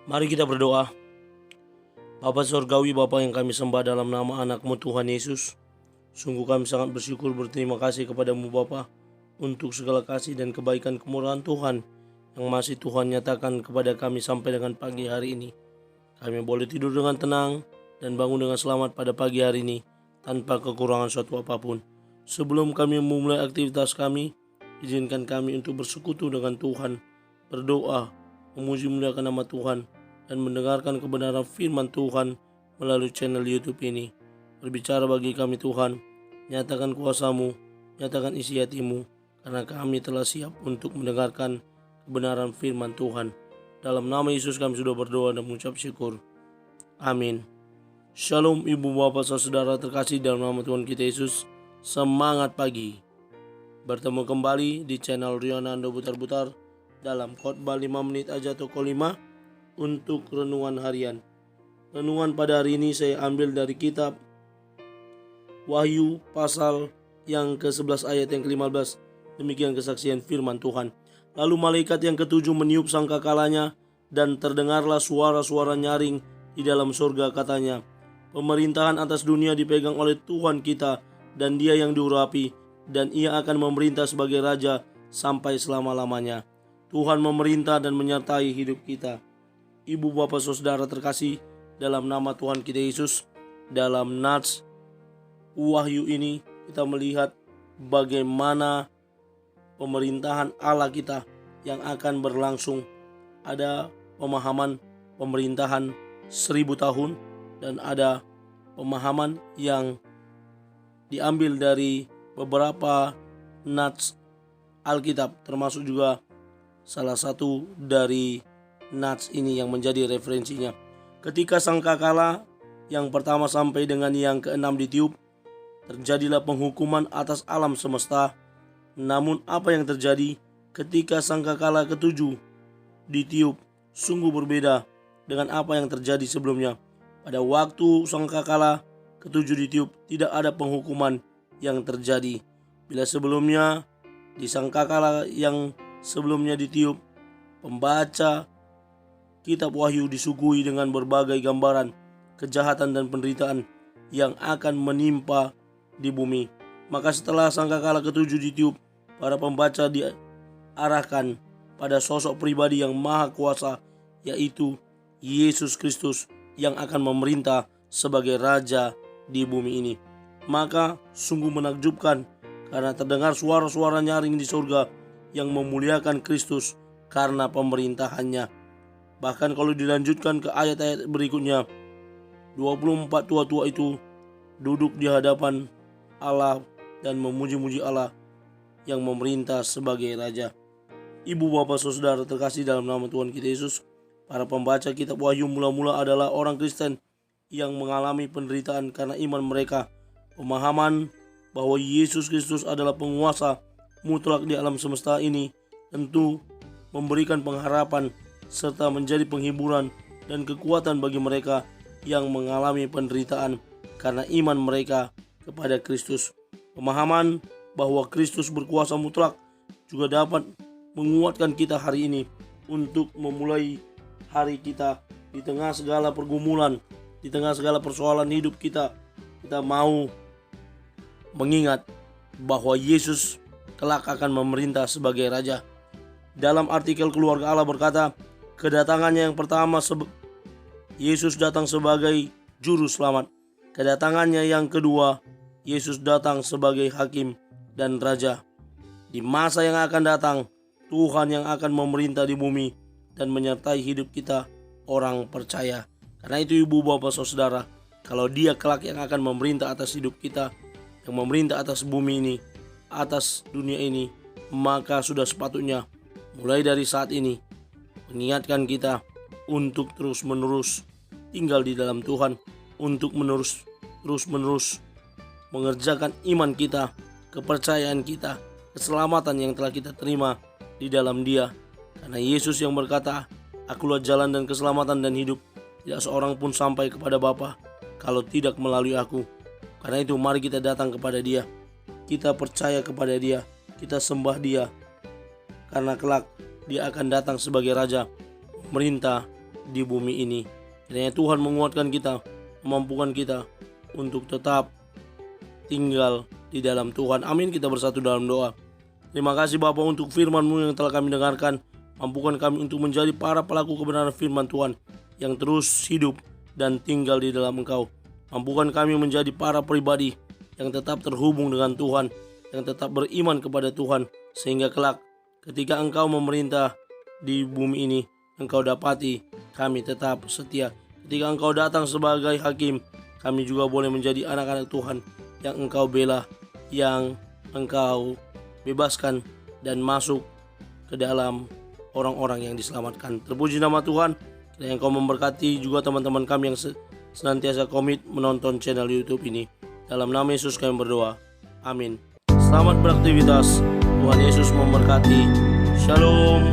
Mari kita berdoa. Bapa Surgawi, Bapa yang kami sembah dalam nama anak-Mu Tuhan Yesus, sungguh kami sangat bersyukur berterima kasih kepadamu Bapa untuk segala kasih dan kebaikan kemurahan Tuhan yang masih Tuhan nyatakan kepada kami sampai dengan pagi hari ini. Kami boleh tidur dengan tenang dan bangun dengan selamat pada pagi hari ini tanpa kekurangan suatu apapun. Sebelum kami memulai aktivitas kami, izinkan kami untuk bersekutu dengan Tuhan, berdoa, memuji muliakan nama Tuhan, dan mendengarkan kebenaran firman Tuhan melalui channel YouTube ini. Berbicara bagi kami Tuhan, nyatakan kuasa-Mu, nyatakan isi hati-Mu, karena kami telah siap untuk mendengarkan kebenaran firman Tuhan. Dalam nama Yesus kami sudah berdoa dan mengucap syukur. Amin. Shalom ibu bapak saudara terkasih dalam nama Tuhan kita Yesus. Semangat pagi. Bertemu kembali di channel Rionando Butar-Butar dalam khotbah 5 menit aja toko 5 untuk renungan harian. Renungan pada hari ini saya ambil dari kitab Wahyu pasal yang ke-11 ayat yang ke-15. Demikian kesaksian firman Tuhan. Lalu malaikat yang ketujuh meniup sangkakalanya, dan terdengarlah suara-suara nyaring di dalam surga, katanya, pemerintahan atas dunia dipegang oleh Tuhan kita, dan Dia yang diurapi, dan Ia akan memerintah sebagai Raja sampai selama-lamanya. Tuhan memerintah dan menyertai hidup kita. Ibu bapak saudara terkasih, dalam nama Tuhan kita Yesus, dalam nats Wahyu ini kita melihat bagaimana pemerintahan Allah kita yang akan berlangsung. Ada pemahaman pemerintahan 1000 tahun dan ada pemahaman yang diambil dari beberapa nats Alkitab, termasuk juga salah satu dari nats ini yang menjadi referensinya. Ketika sangkakala yang pertama sampai dengan yang keenam ditiup, terjadilah penghukuman atas alam semesta. Namun apa yang terjadi ketika sangkakala ketujuh ditiup sungguh berbeda dengan apa yang terjadi sebelumnya. Pada waktu sangkakala ketujuh ditiup, tidak ada penghukuman yang terjadi. Bila sebelumnya di sangkakala yang sebelumnya ditiup, pembaca kitab Wahyu disuguhi dengan berbagai gambaran kejahatan dan penderitaan yang akan menimpa di bumi. Maka setelah sangkakala ketujuh ditiup, para pembaca diarahkan pada sosok pribadi yang maha kuasa, yaitu Yesus Kristus yang akan memerintah sebagai Raja di bumi ini. Maka sungguh menakjubkan karena terdengar suara-suara nyaring di surga yang memuliakan Kristus karena pemerintahannya. Bahkan kalau dilanjutkan ke ayat-ayat berikutnya, 24 tua-tua itu duduk di hadapan Allah dan memuji-muji Allah yang memerintah sebagai Raja. Ibu bapak saudara terkasih dalam nama Tuhan kita Yesus, para pembaca kitab Wahyu mula-mula adalah orang Kristen yang mengalami penderitaan karena iman mereka. Pemahaman bahwa Yesus Kristus adalah penguasa mutlak di alam semesta ini tentu memberikan pengharapan serta menjadi penghiburan dan kekuatan bagi mereka yang mengalami penderitaan karena iman mereka kepada Kristus. Pemahaman bahwa Kristus berkuasa mutlak juga dapat menguatkan kita hari ini untuk memulai hari kita di tengah segala pergumulan, di tengah segala persoalan hidup kita. Kita mau mengingat bahwa Yesus kelak akan memerintah sebagai Raja. Dalam artikel Keluarga Allah berkata, kedatangannya yang pertama Yesus datang sebagai juru selamat. Kedatangannya yang kedua, Yesus datang sebagai hakim dan raja. Di masa yang akan datang, Tuhan yang akan memerintah di bumi dan menyertai hidup kita orang percaya. Karena itu ibu bapak saudara, kalau Dia kelak yang akan memerintah atas hidup kita, yang memerintah atas bumi ini, atas dunia ini, maka sudah sepatutnya mulai dari saat ini mengingatkan kita untuk terus-menerus tinggal di dalam Tuhan, untuk terus-menerus mengerjakan iman kita, kepercayaan kita, keselamatan yang telah kita terima di dalam Dia. Karena Yesus yang berkata, akulah jalan dan keselamatan dan hidup, tidak seorang pun sampai kepada Bapa kalau tidak melalui aku. Karena itu mari kita datang kepada Dia, kita percaya kepada Dia, kita sembah Dia, karena kelak Dia akan datang sebagai Raja, memerintah di bumi ini. Kiranya Tuhan menguatkan kita, memampukan kita untuk tetap tinggal di dalam Tuhan. Amin. Kita bersatu dalam doa. Terima kasih Bapa untuk firman-Mu yang telah kami dengarkan. Mampukan kami untuk menjadi para pelaku kebenaran firman Tuhan yang terus hidup dan tinggal di dalam Engkau. Mampukan kami menjadi para pribadi yang tetap terhubung dengan Tuhan, yang tetap beriman kepada Tuhan, sehingga kelak ketika Engkau memerintah di bumi ini, Engkau dapati kami tetap setia. Ketika Engkau datang sebagai hakim, kami juga boleh menjadi anak-anak Tuhan yang Engkau bela, yang Engkau bebaskan dan masuk ke dalam orang-orang yang diselamatkan. Terpuji nama Tuhan. Kiranya Engkau memberkati juga teman-teman kami yang senantiasa komit menonton channel YouTube ini. Dalam nama Yesus kami berdoa. Amin. Selamat beraktivitas. Tuhan Yesus memberkati. Shalom.